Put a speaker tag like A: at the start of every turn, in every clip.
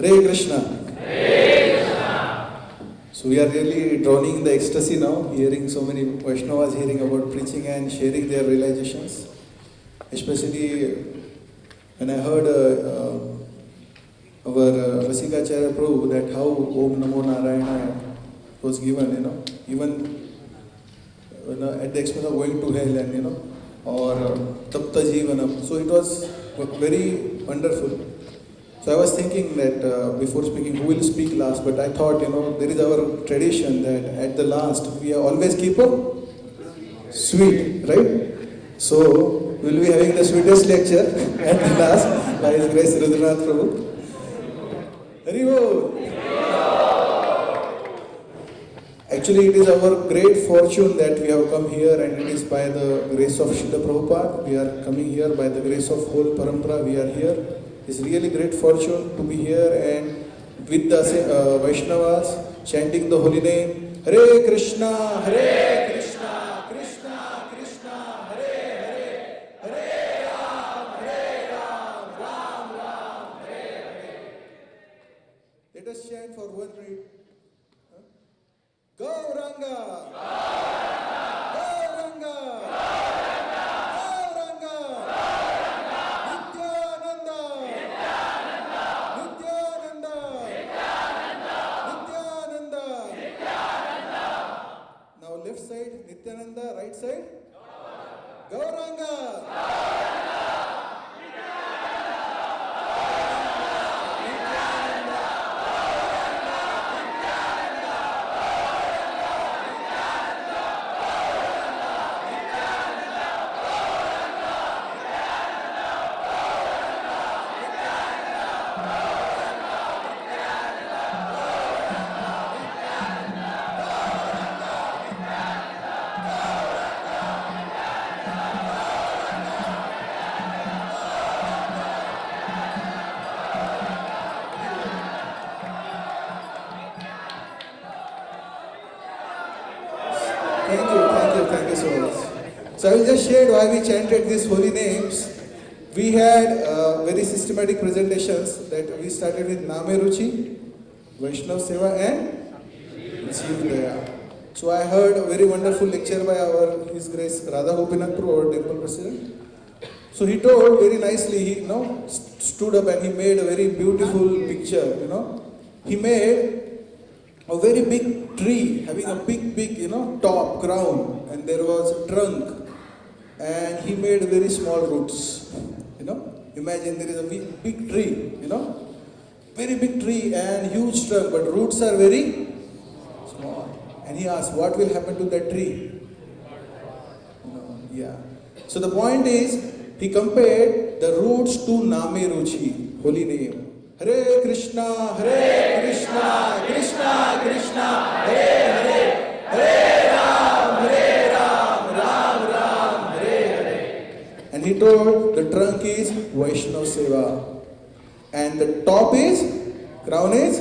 A: Hare Krishna. So we are really drowning in the ecstasy now, hearing so many Vaishnavas hearing about preaching and sharing their realizations. Especially when I heard our Rasikacharya Prabhu that how Om Namo Narayana was given, even at the expense of going to hell and or Tapta Jivanam. So it was very wonderful. So I was thinking that before speaking, who will speak last? But I thought, there is our tradition that at the last we always keep a sweet, right? So we'll be having the sweetest lecture at the last by His Grace Rudranath Prabhu. Hari Bol. Actually, it is our great fortune that we have come here, and it is by the grace of Srila Prabhupada. We are coming here by the grace of whole Parampara. We are here. It's really great fortune to be here and with the Vaishnavas chanting the holy name Hare Krishna, Hare Krishna, Krishna Krishna, Hare Hare, Hare Ram, Ram Ram, Hare Hare. Let us chant for 1 minute. Gauranga, Gauranga, Gauranga, Nityananda, Nityananda, Nityananda. Now left side Nityananda, right side Gauranga. Thank you so much. So I will just share why we chanted these holy names. We had very systematic presentations that we started with Name Ruchi, Vaishnav Seva and Jeev Daya. So I heard a very wonderful lecture by His Grace Radha Gopinath Prabhu, our temple president. So he told very nicely, he stood up and he made a very beautiful picture, He made a very big tree having a big, top, crown, and there was a trunk, and he made very small roots, Imagine there is a big tree, very big tree and huge trunk, but roots are very small. And he asked, what will happen to that tree? Yeah. So the point is, he compared the roots to Name Ruchi, holy name. Hare Krishna, Krishna Krishna, Hare Hare, Hare Ram, Ram, Hare Hare. And he told the trunk is Vaishnav Seva, and the top is, crown is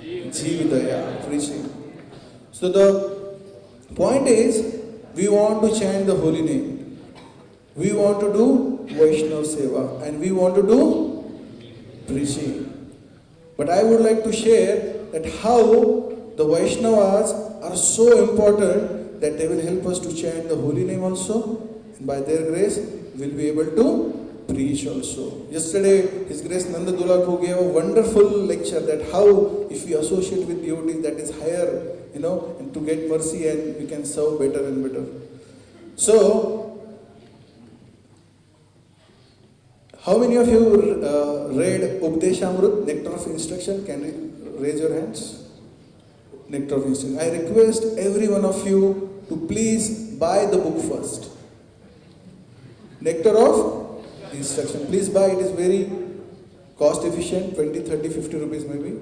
A: Jeev Daya, preaching. So the point is, we want to chant the holy name. We want to do Vaishnav Seva, and we want to do preaching. But I would like to share that how the Vaishnavas are so important that they will help us to chant the holy name also, and by their grace we will be able to preach also. Yesterday, His Grace Nanda Dulal Prabhu gave a wonderful lecture that how if we associate with devotees that is higher, and to get mercy and we can serve better and better. So, how many of you read Updeshamrut, Nectar of Instruction? Can you raise your hands? Nectar of Instruction. I request every one of you to please buy the book first. Nectar of Instruction. Please buy, it is very cost efficient, 20, 30, 50 rupees maybe.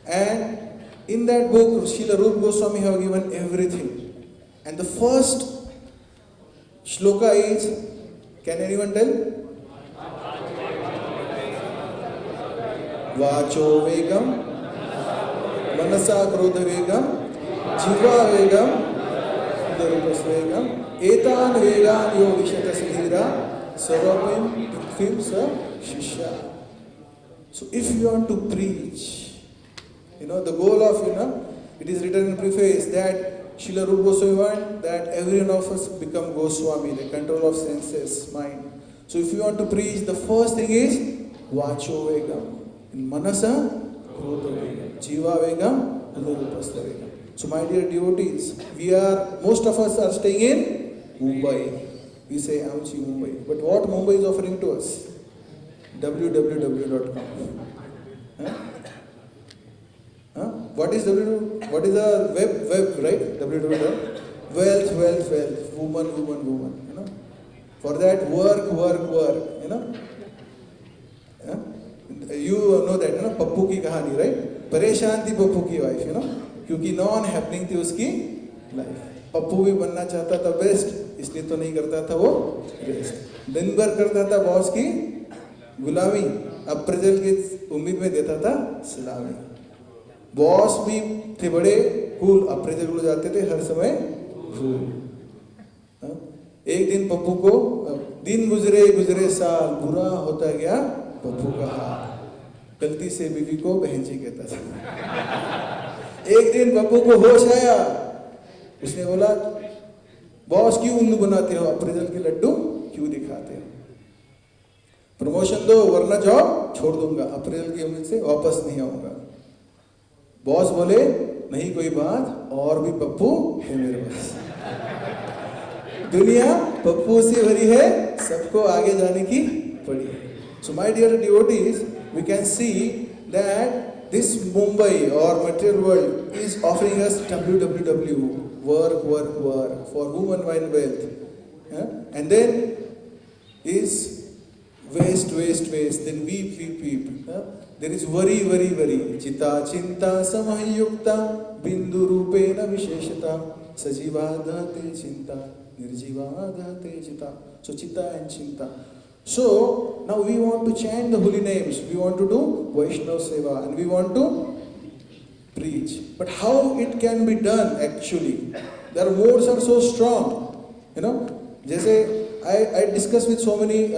A: And in that book, Srila Rupa Goswami have given everything. And the first shloka is, can anyone tell? Vacho Vegam, Manasa Krodha Vegam, Jiva Vegam, Darupas Vegam, Etan Vegan Yo Vishata Sidhira, Sarvapim Tukfim Sa Shishya. So if you want to preach, the goal of, it is written in preface that Srila Rupa Goswami want that every one of us become Goswami, the control of senses, mind. So if you want to preach, the first thing is Vacho Vegam. In Manasa, Krodha Vegam. Jiva Vegam, Udharupastha Vegam. So my dear devotees, most of us are staying in Mumbai. We say Amchi Mumbai. But what Mumbai is offering to us? www.com. What is the web, right? www. Wealth, woman. For that, work. You know that, Pappu ki kahani, right? परेशान थी पप्पू की wife, क्योंकि non happening थी उसकी life. Pappu भी बनना चाहता था बेस्ट, इसलिए तो नहीं करता था वो रेस्ट. दिन भर करता था बॉस की गुलामी, अप्रेजल की उम्मीद में देता था सलामी. बॉस भी थे बड़े कूल, अप्रेजल को जाते थे हर समय फूल. एक दिन पप्पू को दिन गुजरे साल, बुरा होता गया पप्पू का हाल. गलती से बीवी को बहन जी कहता था. एक दिन पप्पू को होश आया, उसने बोला बॉस क्यों उल्लू बनाते हो, अप्रेजल के लड्डू क्यों दिखाते हो, प्रमोशन दो वरना जॉब छोड़ दूंगा, अप्रेजल की उम्मीद से वापस नहीं आऊंगा. बॉस बोले नहीं कोई बात, और भी पप्पू है मेरे पास. दुनिया पप्पू से भरी है, सबको आगे जाने की पड़ी है. So my dear devotees, we can see that this Mumbai or material world is offering us www, work for woman, mind, wealth. And then is waste. Then weep. There is worry. Chita chinta samahayukta bindu rupena visheshata sajiva dhate chinta nirjiva dhate chita. So chitta and chinta. So now we want to chant the holy names, we want to do Vaishnava Seva, and we want to preach. But how it can be done actually? Their modes are so strong. Jaise I discuss with so many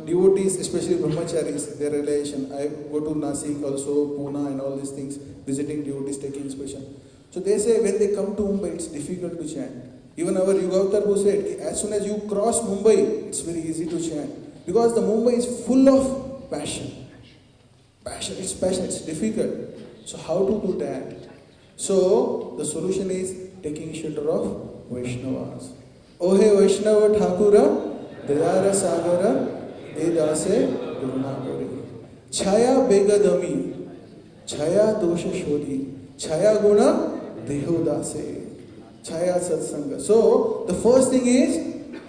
A: devotees, especially brahmacharis, their relation. I go to Nasik also, Pune and all these things, visiting devotees, taking inspiration. So they say when they come to Mumbai, it's difficult to chant. Even our Yugavatar who said, as soon as you cross Mumbai, it's very easy to chant. Because the Mumbai is full of passion. It's difficult. So how to do that? So the solution is taking shelter of Vaishnavas. Ohe Vaishnava Thakura, Dayara Sagara, Edase Gurunagari. Chaya Begadami, Chaya Dosha Shodhi, Chaya Guna Dehodase, Chaya Satsanga. So the first thing is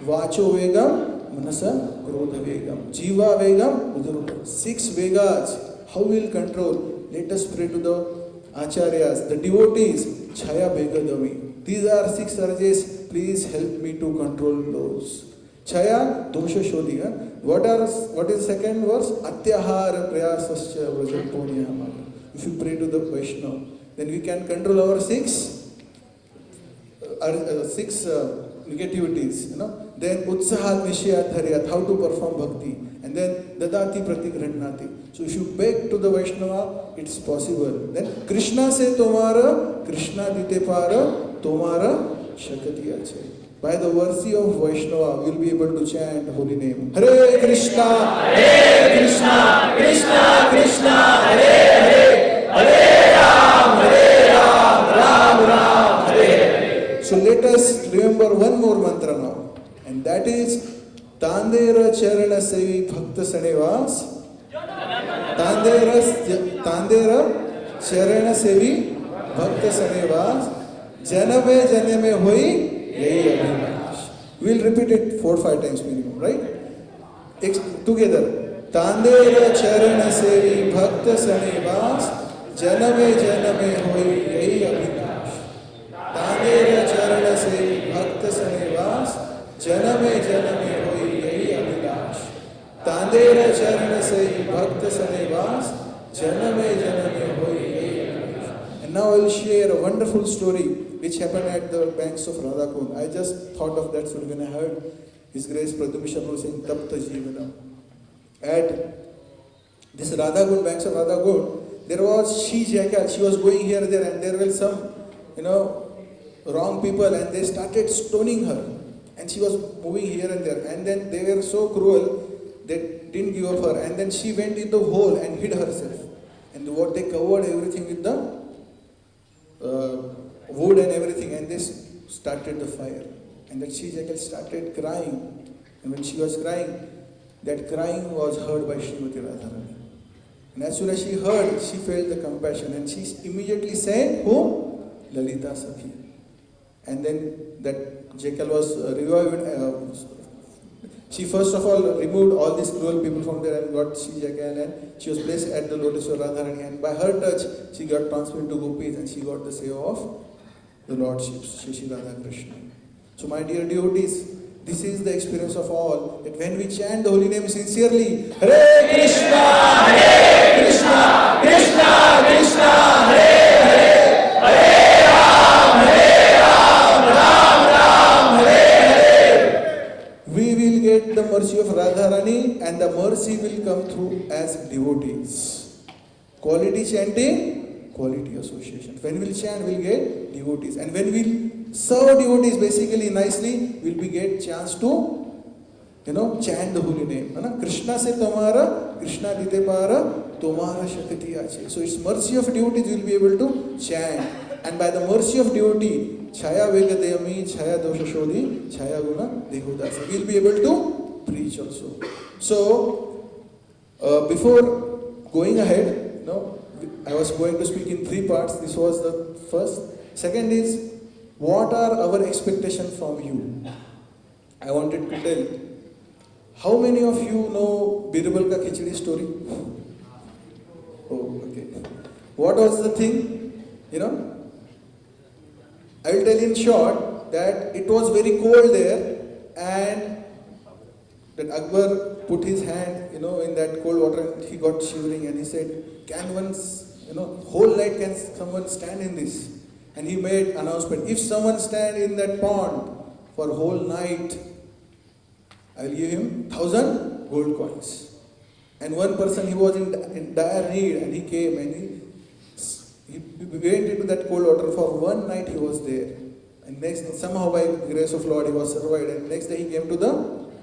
A: Vacho Vegam, Manasa Krodha Vegam, Jiva Vegam, Udharupa. 6 Vegas. How we will control? Let us pray to the Acharyas, the devotees. Chaya Begadami. These are 6 urges. Please help me to control those. Chaya Dosha Shodhi. What is the second verse? Atyahara Prayasascha Vrajaponyama. If you pray to the Vaishnava, then we can control our 6 negativities. Then Utsahat Nishayat Haryat, how to perform bhakti. And then Dadati Pratigranati. So if you beg to the Vaishnava, it's possible. Then Krishna se tomara, Krishna dite para, tomara shakati ache. By the mercy of Vaishnava, we will be able to chant holy name. Hare Krishna, Krishna Krishna, Hare Hare, Ram Ram, Hare. So let us remember one more mantra now. And that is Tandera Charana Sevi Bhakta Sanevas. Tandera Charana Sevi Bhakta Sanevas. Janame Hoi Yahi Abhinash. We will repeat it 4-5 times minimum, right? Together. Tandera Charana Sevi Bhakta Sanevas. Janame Hoi Yahi Abhinash. Tandera Charana Sevi Bhakta Sanevas. Janame hoi yahi abhilash. Tandera charana se bhakta sanevas. Janame hoi yahi abhilash. And now I will share a wonderful story which happened at the banks of Radhakund. I just thought of that story when I heard His Grace Pradyumna Prabhu saying Tapta Jeevana. At this Radha Kund, banks of Radha Kund, there was she-jackal. She was going here and there, and there were some, wrong people, and they started stoning her. And she was moving here and there. And then they were so cruel, they didn't give up her. And then she went in the hole and hid herself. And what they covered everything with the wood and everything, and they started the fire. And that she-jackal started crying. And when she was crying, that crying was heard by Srimati Radharani. And as soon as she heard, she felt the compassion, and she immediately said, who? Lalita Sakhi. And then that jackal was revived. She first of all removed all these cruel people from there and got she-jackal, and she was placed at the lotus of Radharani, and by her touch, she got transferred to gopis, and she got the seva of the Lordship, Shri Radha Krishna. So my dear devotees, this is the experience of all, that when we chant the holy name sincerely, Hare Krishna, Hare Krishna, Krishna Krishna, Hare Hare, Hare Ram, Hare Ram, Ram Ram, Hare Hare, we will get the mercy of Radharani, and the mercy will come through as devotees. Quality chanting, quality association. When we'll chant, we'll get devotees. And when we'll serve devotees basically nicely, will we get chance to chant the holy name. Krishna se tamara, Krishna dite para, tomara shakti ache. So it's mercy of devotees will be able to chant. And by the mercy of devotee, Chaya Vegadayami, Chaya Dosha Shodhi, Chaya Guna Dehodasa, we'll be able to preach also. So, before going ahead, I was going to speak in 3 parts. This was the first. Second is, what are our expectations from you? I wanted to tell. How many of you know Birbal ka khichdi story? Oh, okay. What was the thing? I will tell in short that it was very cold there, and that Akbar put his hand, in that cold water, and he got shivering, and he said, can one, whole night can someone stand in this? And he made announcement, if someone stand in that pond for whole night, I will give him 1,000 gold coins. And one person, he was in dire need, and he came and he went into that cold water. For one night he was there. And next, somehow by grace of Lord, he was survived. And next day he came to the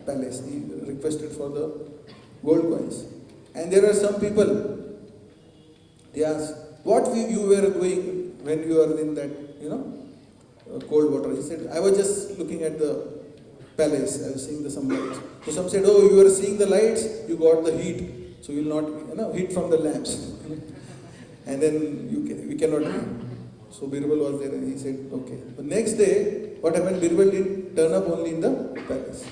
A: palace. He requested for the gold coins. And there are some people, they asked, what you were doing when you were in that, cold water? He said, I was just looking at the palace. I was seeing the sunlight. So some said, oh, you were seeing the lights, you got the heat. So you will not, heat from the lamps. And then we cannot. So Birbal was there, and he said, okay. The next day, what happened? Birbal didn't turn up only in the palace.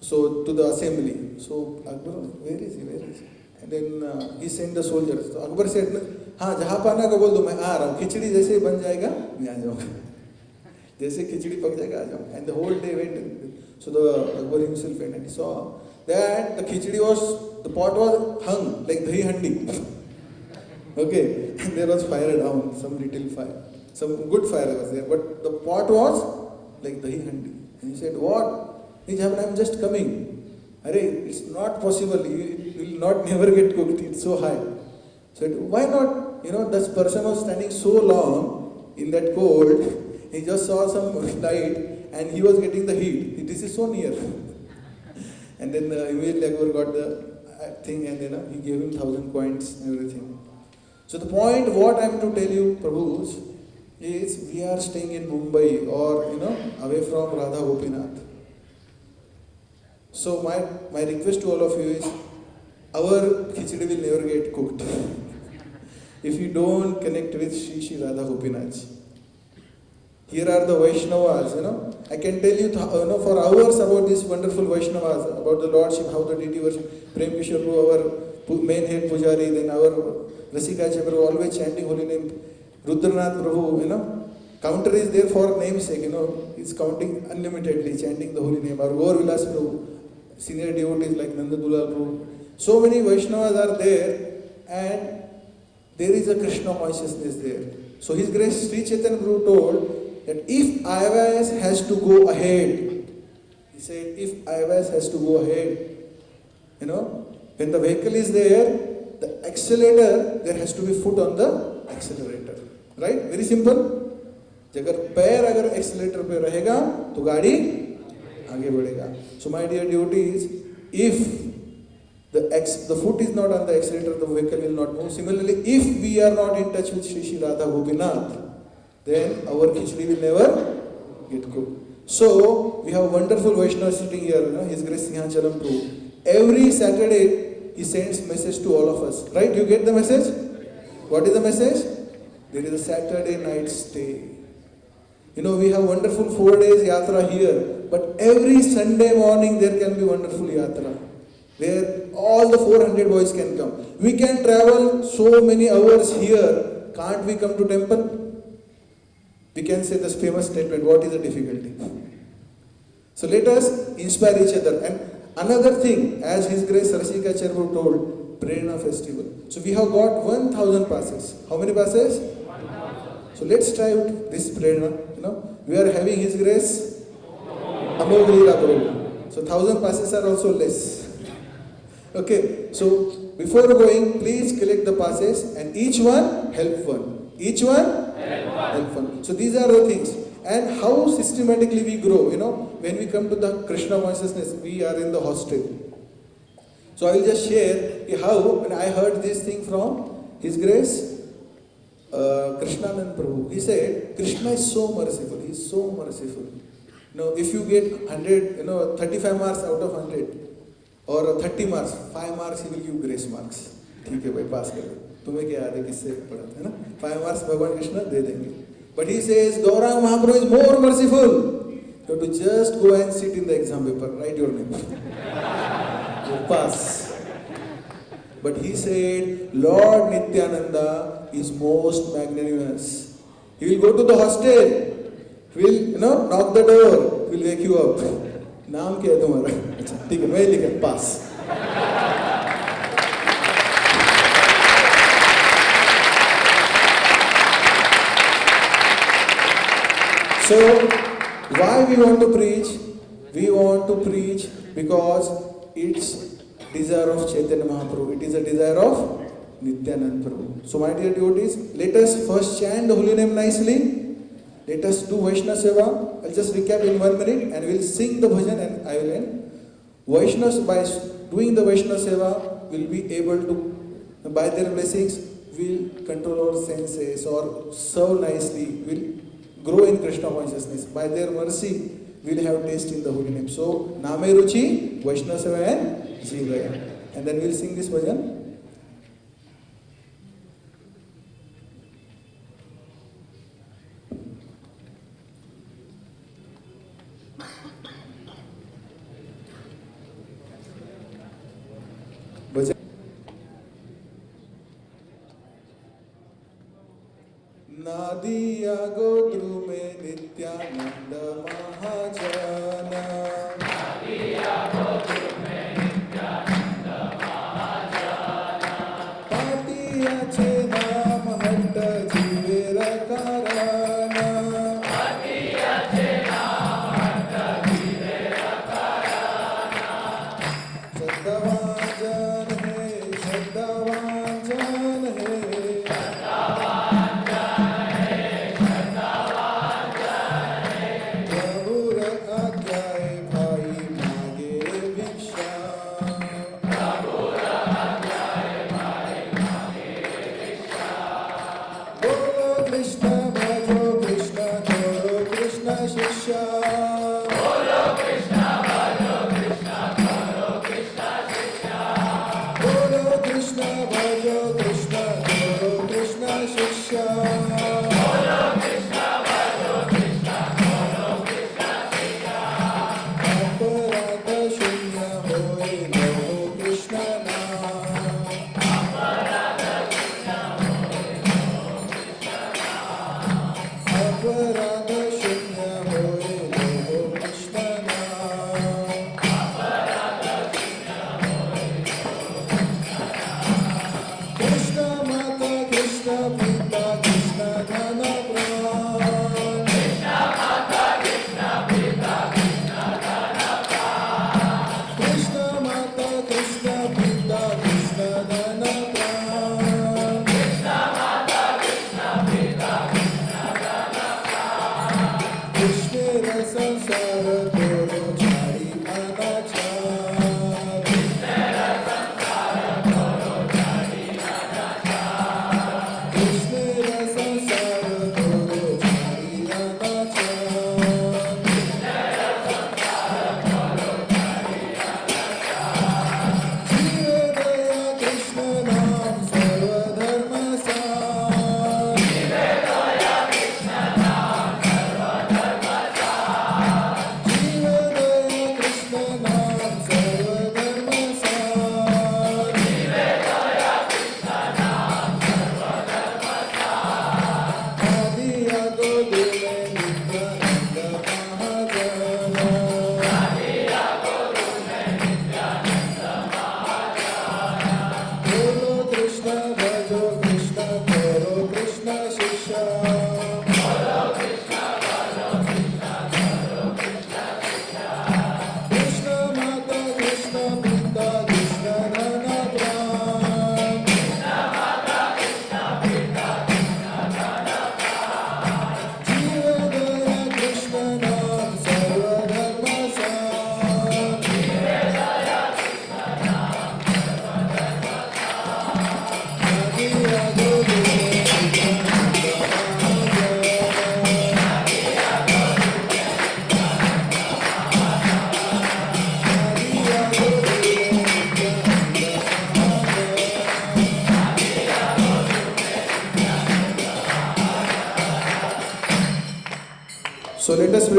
A: So to the assembly. So Akbar, where is he? Where is he? And then he sent the soldiers. So Akbar said, हाँ जहाँ पाना का बोल दो मैं आ रहा हूँ. खिचड़ी जैसे ही बन जाएगा मैं आ जाऊँगा. जैसे खिचड़ी पक जाएगा आ जाऊँगा. And the whole day went. So the Akbar himself went, and he saw that the khichdi was, the pot was hung like dahi handi. Okay, and there was fire down, some little fire, some good fire was there, but the pot was like dahi handi. And he said, what? He said, I'm just coming. Arey, it's not possible. It will not never get cooked. It's so high. So why not? This person was standing so long in that cold. He just saw some light, and he was getting the heat. This is so near. And then immediately Akbar got the thing, and then he gave him 1,000 coins and everything. So the point what I am to tell you, Prabhus, is we are staying in Mumbai or away from Radha Gopinath. So my request to all of you is, our khichdi will never get cooked if you don't connect with Shri Radha Gopinath. Here are the Vaishnavas, I can tell you, for hours about these wonderful Vaishnavas, about the Lordship, how the deity worship. Prem Kishore, our main head Pujari, then our Rasika Chakravarti, always chanting holy name. Rudranath Prabhu, counter is there for namesake, he's counting unlimitedly, chanting the holy name. Our Gaur Vilas Prabhu, senior devotees like Nanda Dulal Prabhu. So many Vaishnavas are there, and there is a Krishna consciousness there. So His Grace Sri Chaitanya Prabhu told that if IYS has to go ahead, he said, if IYS has to go ahead, when the vehicle is there, the accelerator, there has to be foot on the accelerator. Right? Very simple. अगर पैर अगर accelerator पे रहेगा तो गाड़ी आगे बढ़ेगा. So my dear devotees, if the foot is not on the accelerator, the vehicle will not move. Similarly, if we are not in touch with Shri Shri Radha Gopinath, then our khichdi will never get cooked. So we have wonderful Vaishnava sitting here, His Grace Sinhachalam Prabhu. Every Saturday he sends message to all of us. Right? You get the message? What is the message? There is a Saturday night stay. We have wonderful 4 days yatra here, but every Sunday morning there can be wonderful yatra, where all the 400 boys can come. We can travel so many hours here. Can't we come to temple? We can say this famous statement, what is the difficulty? So let us inspire each other. And another thing, as His Grace Rasika Charbu told, Prerna Festival. So we have got 1,000 passes. How many passes? So let's try out this Prerna. We are having His Grace Amol Leela Prabhu. So 1,000 passes are also less. Okay, so before going, please collect the passes and each one help one. Each one help one. So these are the things. And how systematically we grow, when we come to the Krishna consciousness, we are in the hostel. So I will just share how, when I heard this thing from His Grace Krishnanand Prabhu. He said, Krishna is so merciful. He is so merciful. If you get 100, 35 marks out of 100 or 30 marks, 5 marks He will give grace marks. ठीक है भाई, पास कर दो. तुम्हें क्या याद है किससे पढ़ा था ना? 5 marks भगवान कृष्ण दे देंगे. But he says, Gauranga Mahaprabhu is more merciful. You have to just go and sit in the exam paper, write your name. You pass. But he said, Lord Nityananda is most magnanimous. He will go to the hostel. He will, knock the door. He will wake you up. नाम क्या है तुम्हारा? ठीक है, मैं लिखा पास. So, why we want to preach? We want to preach because it's desire of Chaitanya Mahaprabhu. It is a desire of Nityanand Prabhu. So my dear devotees, let us first chant the holy name nicely. Let us do Vaishnava Seva. I'll just recap in 1 minute and we'll sing the bhajan and I will end. Vaishnavas, by doing the Vaishnava Seva, will be able to, by their blessings, will control our senses or serve nicely, will grow in Krishna consciousness. By their mercy, we'll have taste in the holy name. So, Name Ruchi, Vaishnava Seva and Jivaya. And then we'll sing this bhajan. Nadia गोत्रु में नित्यानंद महाजना. नादिया गोत्रु में नित्यानंद महाजना. पाटिया चे नाम हट्ट जीवेर कारणा. पाटिया चे नाम हट्ट जीवेर कारणा. सद्भाजन है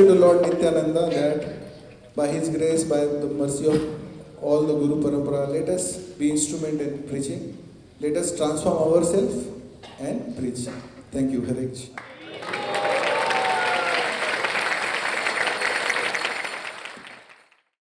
A: be to Lord Nityananda that by His grace, by the mercy of all the Guru Parampara, let us be instrument in preaching. Let us transform ourselves and preach. Thank you. Hare Krishna.